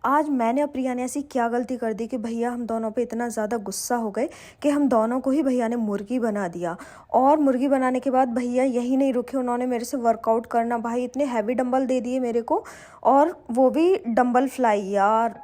आज मैंने और प्रिया ने ऐसी क्या गलती कर दी कि भैया हम दोनों पे इतना ज़्यादा गुस्सा हो गए कि हम दोनों को ही भैया ने मुर्गी बना दिया। और मुर्गी बनाने के बाद भैया यही नहीं रुके, उन्होंने मेरे से वर्कआउट करना, भाई इतने हैवी डंबल दे दिए मेरे को, और वो भी डंबल फ्लाई यार।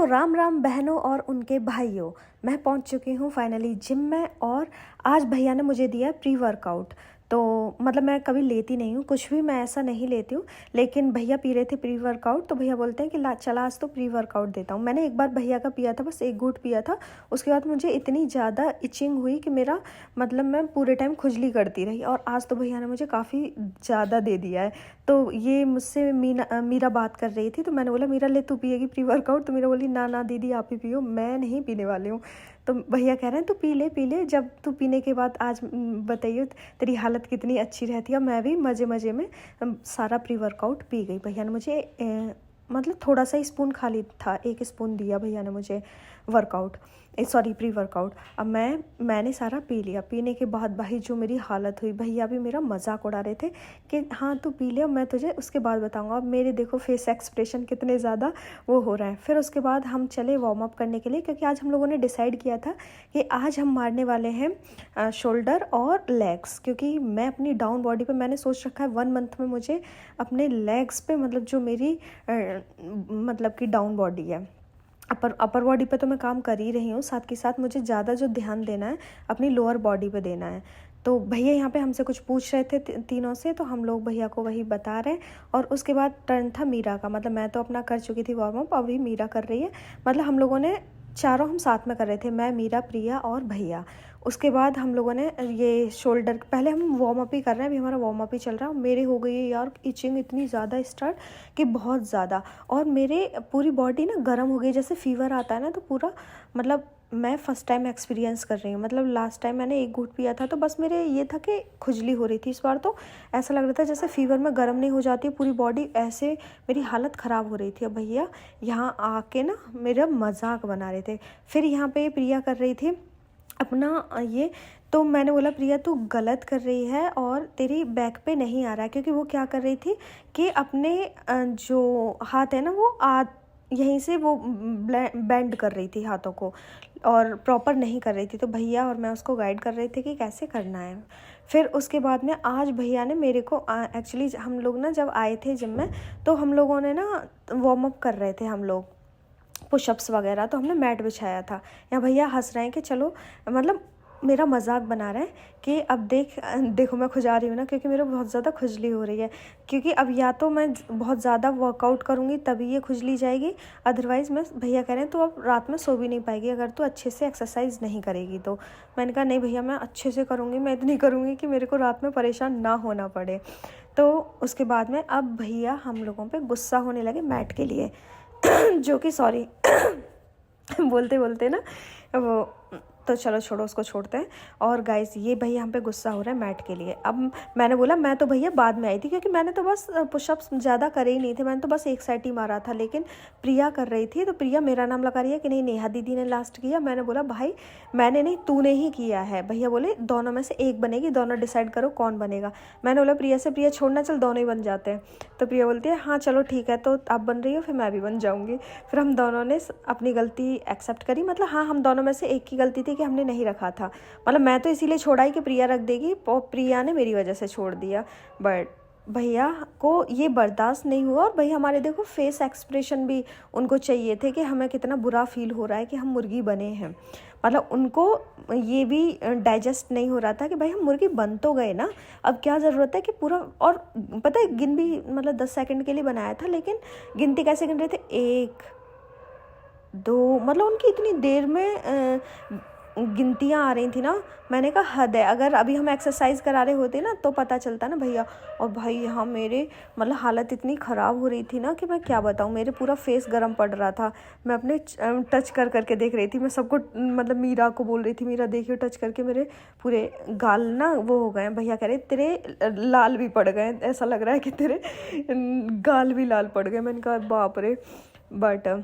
राम राम बहनों और उनके भाइयों, मैं पहुंच चुकी हूं फाइनली जिम में। और आज भैया ने मुझे दिया प्री वर्कआउट। तो मतलब मैं कभी लेती नहीं हूँ कुछ भी, मैं ऐसा नहीं लेती हूँ, लेकिन भैया पी रहे थे प्री वर्कआउट, तो भैया बोलते हैं कि ला चला आज तो प्री वर्कआउट देता हूँ। मैंने एक बार भैया का पिया था, बस एक घूंट पिया था। उसके बाद मुझे इतनी ज़्यादा इचिंग हुई कि मेरा मतलब मैं पूरे टाइम खुजली करती रही, और आज तो भैया ने मुझे काफ़ी ज़्यादा दे दिया है। तो ये मुझसे मीरा बात कर रही थी, तो मैंने बोला मीरा ले तू पिएगी प्री वर्कआउट, तो मीरा बोली ना ना दीदी आप ही पियो, मैं नहीं पीने वाली हूँ। तो भैया कह रहे हैं तू पी ले, जब तू पीने के बाद आज बताइए तेरी हालत कितनी अच्छी रहती है। मैं भी मज़े मज़े में सारा प्री वर्कआउट पी गई। भैया ने मुझे मतलब थोड़ा सा ही स्पून खाली था, 1 स्पून दिया भैया ने मुझे वर्कआउट, सॉरी प्री वर्कआउट। अब मैंने सारा पी लिया। पीने के बाद भाई जो मेरी हालत हुई, भैया भी मेरा मजाक उड़ा रहे थे कि हाँ तू पी ले, अब मैं तुझे उसके बाद बताऊंगा। अब मेरे देखो फेस एक्सप्रेशन कितने ज़्यादा वो हो रहा है। फिर उसके बाद हम चले वार्म अप करने के लिए, क्योंकि आज हम लोगों ने डिसाइड किया था कि आज हम मारने वाले हैं शोल्डर और लेग्स। क्योंकि मैं अपनी डाउन बॉडी पे मैंने सोच रखा है 1 मंथ में मुझे अपने लेग्स पे, मतलब जो मेरी मतलब कि डाउन बॉडी है, अपर बॉडी पे तो मैं काम कर ही रही हूँ, साथ के साथ मुझे ज़्यादा जो ध्यान देना है अपनी लोअर बॉडी पे देना है। तो भैया यहाँ पे हमसे कुछ पूछ रहे थे तीनों से, तो हम लोग भैया को वही बता रहे हैं। और उसके बाद टर्न था मीरा का, मतलब मैं तो अपना कर चुकी थी वार्म अप, अभी मीरा कर रही है। मतलब हम लोगों ने चारों हम साथ में कर रहे थे, मैं मीरा प्रिया और भैया। उसके बाद हम लोगों ने ये शोल्डर, पहले हम वार्म अप ही कर रहे हैं, अभी हमारा वार्म अप ही चल रहा है। मेरी हो गई है यार इचिंग इतनी ज़्यादा स्टार्ट कि बहुत ज़्यादा, और मेरे पूरी बॉडी ना गर्म हो गई, जैसे फीवर आता है ना, तो पूरा मतलब मैं फ़र्स्ट टाइम एक्सपीरियंस कर रही हूँ। मतलब लास्ट टाइम मैंने एक घूंट पिया था तो बस मेरे ये था कि खुजली हो रही थी, इस बार तो ऐसा लग रहा था जैसे फीवर में गर्म नहीं हो जाती है पूरी बॉडी, ऐसे मेरी हालत ख़राब हो रही थी। अब भैया यहाँ आके ना मेरा मजाक बना रहे थे। फिर यहाँ पे प्रिया कर रही थी अपना ये, तो मैंने बोला प्रिया तू गलत कर रही है और तेरी बैक पे नहीं आ रहा है। क्योंकि वो क्या कर रही थी कि अपने जो हाथ है ना वो यहीं से वो बेंड कर रही थी हाथों को, और प्रॉपर नहीं कर रही थी। तो भैया और मैं उसको गाइड कर रहे थे कि कैसे करना है। फिर उसके बाद में आज भैया ने मेरे को एक्चुअली हम लोग ना जब आए थे जिम में, तो हम लोगों ने ना वार्म अप कर रहे थे हम लोग पुशअप्स वगैरह, तो हमने मैट बिछाया था। यहाँ भैया हंस रहे हैं कि चलो, मतलब मेरा मजाक बना रहे हैं कि अब देखो मैं खुजा रही हूँ ना, क्योंकि मेरे बहुत ज़्यादा खुजली हो रही है। क्योंकि अब या तो मैं बहुत ज़्यादा वर्कआउट करूँगी तभी ये खुजली जाएगी, अदरवाइज़ मैं, भैया कह रहे हैं तो अब रात में सो भी नहीं पाएगी अगर तो अच्छे से एक्सरसाइज नहीं करेगी। तो मैंने कहा नहीं भैया मैं अच्छे से करूँगी, मैं इतनी करूँगी कि मेरे को रात में परेशान ना होना पड़े। तो उसके बाद में अब भैया हम लोगों पर गुस्सा होने लगे मैट के लिए जो कि सॉरी बोलते बोलते ना वो, तो चलो छोड़ो उसको, छोड़ते हैं। और गाइस ये भैया हम पे गुस्सा हो रहा है मैट के लिए। अब मैंने बोला मैं तो भैया बाद में आई थी, क्योंकि मैंने तो बस पुशअप्स ज़्यादा करे ही नहीं थे, मैंने तो बस एक साइड ही मारा था। लेकिन प्रिया कर रही थी, तो प्रिया मेरा नाम लगा रही है कि नहीं नेहा दीदी ने लास्ट किया। मैंने बोला भाई मैंने नहीं, तूने ही किया है। भैया बोले दोनों में से एक बनेगी, दोनों डिसाइड करो कौन बनेगा। मैंने बोला प्रिया से, प्रिया छोड़ना, चल दोनों ही बन जाते हैं। तो प्रिया बोलती है हाँ चलो ठीक है, तो आप बन रही हो फिर मैं भी बन जाऊँगी। फिर हम दोनों ने अपनी गलती एक्सेप्ट करी, मतलब हाँ हम दोनों में से एक की गलती थी कि हमने नहीं रखा था। मतलब मैं तो इसीलिए छोड़ा ही कि प्रिया रख देगी, और प्रिया ने मेरी वजह से छोड़ दिया। बट भैया को ये बर्दाश्त नहीं हुआ, और भैया हमारे देखो फेस एक्सप्रेशन भी उनको चाहिए थे कि हमें कितना बुरा फील हो रहा है कि हम मुर्गी बने हैं। मतलब उनको ये भी डाइजेस्ट नहीं हो रहा था कि भाई हम मुर्गी बन तो गए ना, अब क्या ज़रूरत है कि पूरा, और पता है गिन भी मतलब 10 सेकंड के लिए बनाया था, लेकिन गिनती कैसे गिन रहे थे 1 2, मतलब उनकी इतनी देर में गिनतियाँ आ रही थी ना। मैंने कहा हद है, अगर अभी हम एक्सरसाइज करा रहे होते ना तो पता चलता ना भैया। और भाई यहाँ मेरे मतलब हालत इतनी ख़राब हो रही थी ना कि मैं क्या बताऊँ, मेरे पूरा फेस गर्म पड़ रहा था। मैं अपने टच कर करके देख रही थी, मैं सबको मतलब मीरा को बोल रही थी मीरा देखियो टच करके मेरे पूरे गाल ना वो हो गए। भैया कह रहे तेरे लाल भी पड़ गए, ऐसा लग रहा है कि तेरे गाल भी लाल पड़ गए। मैंने कहा बाप रे। बट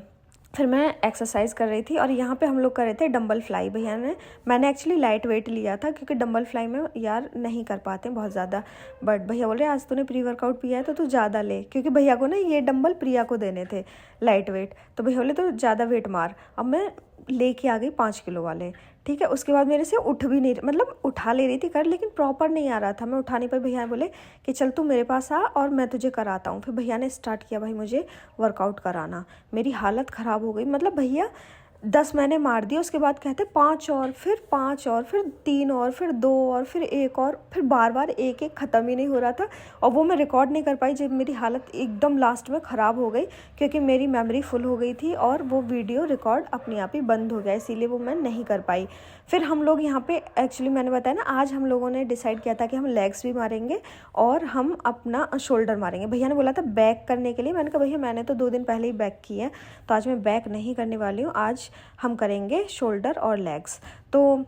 फिर मैं एक्सरसाइज कर रही थी और यहाँ पे हम लोग कर रहे थे डंबल फ्लाई। भैया ने मैंने एक्चुअली लाइट वेट लिया था क्योंकि डंबल फ्लाई में यार नहीं कर पाते बहुत ज़्यादा, बट भैया बोल रहे आज तूने प्री वर्कआउट पिया है तो तू ज़्यादा ले, क्योंकि भैया को ना ये डंबल प्रिया को देने थे लाइट वेट, तो भैया बोले तो ज़्यादा वेट मार। अब मैं लेके आ गई 5 किलो वाले, ठीक है। उसके बाद मेरे से उठ भी नहीं, मतलब उठा ले रही थी कर, लेकिन प्रॉपर नहीं आ रहा था, मैं उठा नहीं पाई। भैया बोले कि चल तू मेरे पास आ और मैं तुझे कराता हूँ। फिर भैया ने स्टार्ट किया भाई मुझे वर्कआउट कराना। मेरी हालत ख़राब हो गई, मतलब भैया 10 मैंने मार दिया, उसके बाद कहते 5 और, फिर 5 और, फिर 3 और, फिर 2 और, फिर 1 और, फिर बार बार एक एक ख़त्म ही नहीं हो रहा था। और वो मैं रिकॉर्ड नहीं कर पाई जब मेरी हालत एकदम लास्ट में ख़राब हो गई, क्योंकि मेरी मेमोरी फुल हो गई थी और वो वीडियो रिकॉर्ड अपने आप ही बंद हो गया, इसीलिए वो मैं नहीं कर पाई। फिर हम लोग यहाँ पे एक्चुअली मैंने बताया ना, आज हम लोगों ने डिसाइड किया था कि हम लेग्स भी मारेंगे और हम अपना शोल्डर मारेंगे। भैया ने बोला था बैक करने के लिए, मैंने कहा भैया मैंने तो 2 दिन पहले ही बैक की है, तो आज मैं बैक नहीं करने वाली हूँ, आज हम करेंगे शोल्डर और लेग्स। तो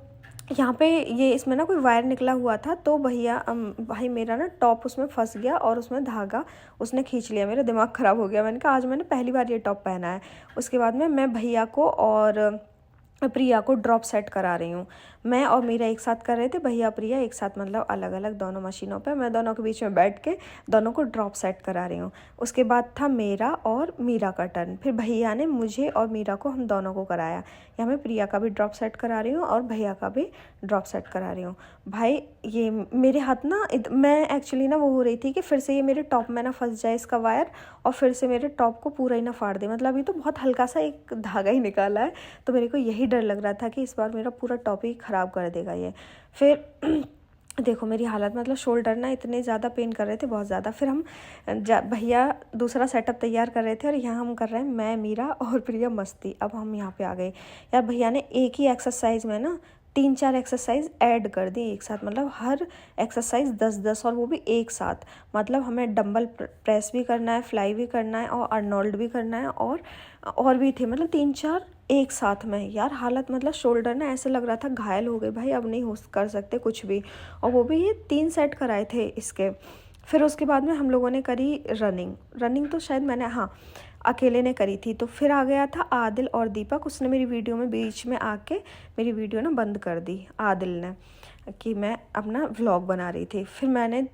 यहाँ पे ये इसमें ना कोई वायर निकला हुआ था, तो भैया भाई मेरा ना टॉप उसमें फंस गया और उसमें धागा उसने खींच लिया, मेरा दिमाग ख़राब हो गया। मैंने कहा आज मैंने पहली बार ये टॉप पहना है। उसके बाद में मैं भैया को और प्रिया को ड्रॉप सेट करा रही हूँ। मैं और मीरा एक साथ कर रहे थे, भैया प्रिया एक साथ, मतलब अलग अलग दोनों मशीनों पे, मैं दोनों के बीच में बैठ के दोनों को ड्रॉप सेट करा रही हूँ। उसके बाद था मेरा और मीरा का टर्न, फिर भैया ने मुझे और मीरा को, हम दोनों को कराया। यहाँ मैं प्रिया का भी ड्रॉप सेट करा रही हूँ और भैया का भी ड्रॉप सेट करा रही हूँ। भाई ये मेरे हाथ ना मैं एक्चुअली ना वो हो रही थी कि फिर से ये मेरे टॉप में ना फंस जाए इसका वायर और फिर से मेरे टॉप को पूरा ही ना फाड़ दे, मतलब अभी तो बहुत हल्का सा एक धागा ही निकाला है, तो मेरे को यही डर लग रहा था कि इस बार मेरा पूरा टॉप ही ख़राब कर देगा ये। फिर देखो मेरी हालत, मतलब शोल्डर ना इतने ज़्यादा पेन कर रहे थे, बहुत ज़्यादा। फिर हम भैया दूसरा सेटअप तैयार कर रहे थे और यहाँ हम कर रहे हैं मैं, मीरा और प्रिया मस्ती। अब हम यहाँ पे आ गए यार, भैया ने एक ही एक्सरसाइज में ना 3-4 एक्सरसाइज ऐड कर दी एक साथ, मतलब हर एक्सरसाइज 10-10 और वो भी एक साथ। मतलब हमें डंबल प्रेस भी करना है, फ्लाई भी करना है और अर्नोल्ड भी करना है और भी थे, मतलब 3-4 एक साथ में। यार हालत, मतलब शोल्डर ना ऐसे लग रहा था घायल हो गए भाई, अब नहीं हो कर सकते कुछ भी। और वो भी ये 3 सेट कराए थे इसके। फिर उसके बाद में हम लोगों ने करी रनिंग तो शायद मैंने अकेले ने करी थी। तो फिर आ गया था आदिल और दीपक, उसने मेरी वीडियो में बीच में आके मेरी वीडियो ना बंद कर दी आदिल ने, कि मैं अपना व्लॉग बना रही थी। फिर मैंने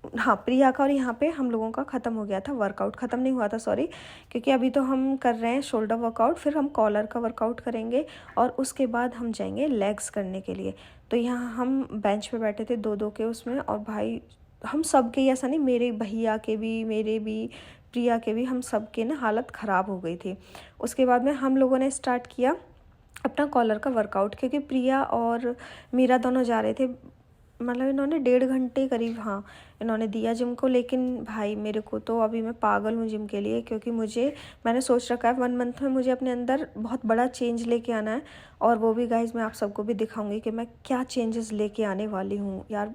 प्रिया का और यहाँ पे हम लोगों का ख़त्म हो गया था वर्कआउट, ख़त्म नहीं हुआ था सॉरी, क्योंकि अभी तो हम कर रहे हैं शोल्डर वर्कआउट, फिर हम कॉलर का वर्कआउट करेंगे और उसके बाद हम जाएंगे लेग्स करने के लिए। तो यहाँ हम बेंच पे बैठे थे 2-2 के उसमें, और भाई हम सब के, ऐसा नहीं मेरे भैया के भी, मेरे भी, प्रिया के भी, हम सब के ना हालत ख़राब हो गई थी। उसके बाद में हम लोगों ने स्टार्ट किया अपना कॉलर का वर्कआउट, क्योंकि प्रिया और मीरा दोनों जा रहे थे, मतलब इन्होंने 1.5 घंटे करीब इन्होंने दिया जिम को। लेकिन भाई मेरे को तो अभी मैं पागल हूँ जिम के लिए, क्योंकि मैंने सोच रखा है 1 मंथ में मुझे अपने अंदर बहुत बड़ा चेंज लेके आना है। और वो भी गाइज मैं आप सबको भी दिखाऊंगी कि मैं क्या चेंजेस लेके आने वाली हूँ यार।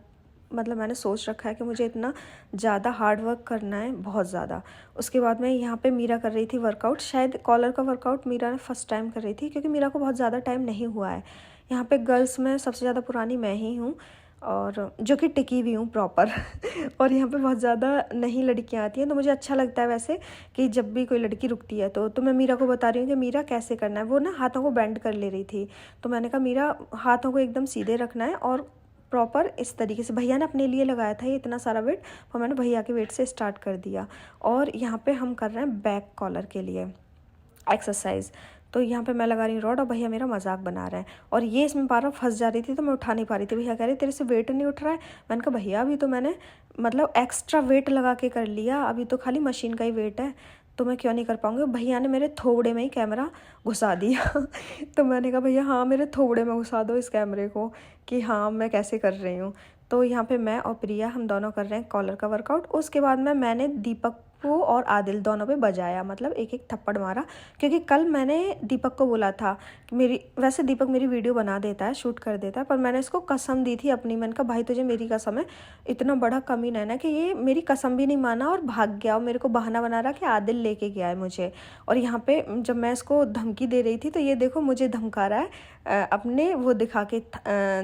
मतलब मैंने सोच रखा है कि मुझे इतना ज़्यादा हार्ड वर्क करना है, बहुत ज़्यादा। उसके बाद में यहाँ पे मीरा कर रही थी वर्कआउट, शायद कॉलर का वर्कआउट मीरा ने फर्स्ट टाइम कर रही थी, क्योंकि मीरा को बहुत ज़्यादा टाइम नहीं हुआ है। यहाँ पे गर्ल्स में सबसे ज़्यादा पुरानी मैं ही हूँ, और जो कि टिकी भी हूँ प्रॉपर और यहाँ पे बहुत ज़्यादा नहीं लड़कियाँ आती हैं, तो मुझे अच्छा लगता है वैसे कि जब भी कोई लड़की रुकती है तो मैं मीरा को बता रही हूँ कि मीरा कैसे करना है। वो ना हाथों को बेंड कर ले रही थी, तो मैंने कहा मीरा हाथों को एकदम सीधे रखना है और प्रॉपर इस तरीके से। भैया ने अपने लिए लगाया था ये इतना सारा वेट, और मैंने भैया के वेट से स्टार्ट कर दिया। और यहाँ पे हम कर रहे हैं बैक कॉलर के लिए एक्सरसाइज। तो यहाँ पे मैं लगा रही हूँ रॉड और भैया मेरा मजाक बना रहे हैं, और ये इसमें बार फंस जा रही थी तो मैं उठा नहीं पा रही थी। भैया कह रहे तेरे से वेट नहीं उठ रहा है। मैंने कहा भैया अभी तो मैंने मतलब एक्स्ट्रा वेट लगा के कर लिया, अभी तो खाली मशीन का ही वेट है, तो मैं क्यों नहीं कर पाऊँगी। भैया ने मेरे थोबड़े में ही कैमरा घुसा दिया तो मैंने कहा भैया हाँ मेरे थोबड़े में घुसा दो इस कैमरे को, कि हाँ मैं कैसे कर रही हूँ। तो यहाँ पे मैं और प्रिया हम दोनों कर रहे हैं कॉलर का वर्कआउट। उसके बाद में मैंने दीपक को और आदिल दोनों पे बजाया, मतलब एक एक थप्पड़ मारा, क्योंकि कल मैंने दीपक को बोला था कि वैसे दीपक मेरी वीडियो बना देता है, शूट कर देता है, पर मैंने इसको कसम दी थी अपनी। मैंने कहा भाई तुझे मेरी कसम है, इतना बड़ा कमीना है ना कि ये मेरी कसम भी नहीं माना और भाग गया, और मेरे को बहाना बना रहा कि आदिल लेके गया है मुझे। और यहाँ पे जब मैं इसको धमकी दे रही थी तो ये देखो मुझे धमका रहा है अपने वो दिखा के,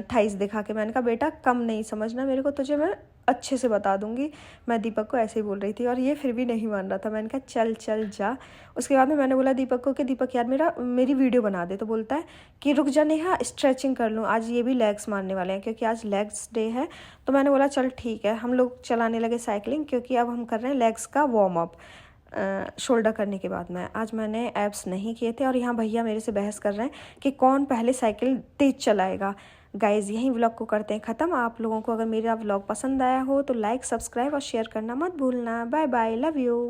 थाइस दिखा के। मैंने कहा बेटा कम नहीं समझना मेरे को, तुझे मैं अच्छे से बता दूंगी। मैं दीपक को ऐसे ही बोल रही थी और ये फिर भी नहीं मान रहा था। मैंने कहा चल चल जा। उसके बाद में मैंने बोला दीपक को कि दीपक यार मेरी वीडियो बना दे। तो बोलता है कि रुक जा नेहा, स्ट्रेचिंग कर लूँ, आज ये भी लेग्स मारने वाले हैं क्योंकि आज लेग्स डे है। तो मैंने बोला चल ठीक है। हम लोग चलाने लगे साइकिलिंग, क्योंकि अब हम कर रहे हैं लेग्स का वार्म अप शोल्डर करने के बाद में। आज मैंने एब्स नहीं किए थे और यहाँ भैया मेरे से बहस कर रहे हैं कि कौन पहले साइकिल तेज चलाएगा। गाइज़ यहीं व्लॉग को करते हैं ख़त्म। आप लोगों को अगर मेरा व्लॉग पसंद आया हो तो लाइक, सब्सक्राइब और शेयर करना मत भूलना। Bye bye, love you.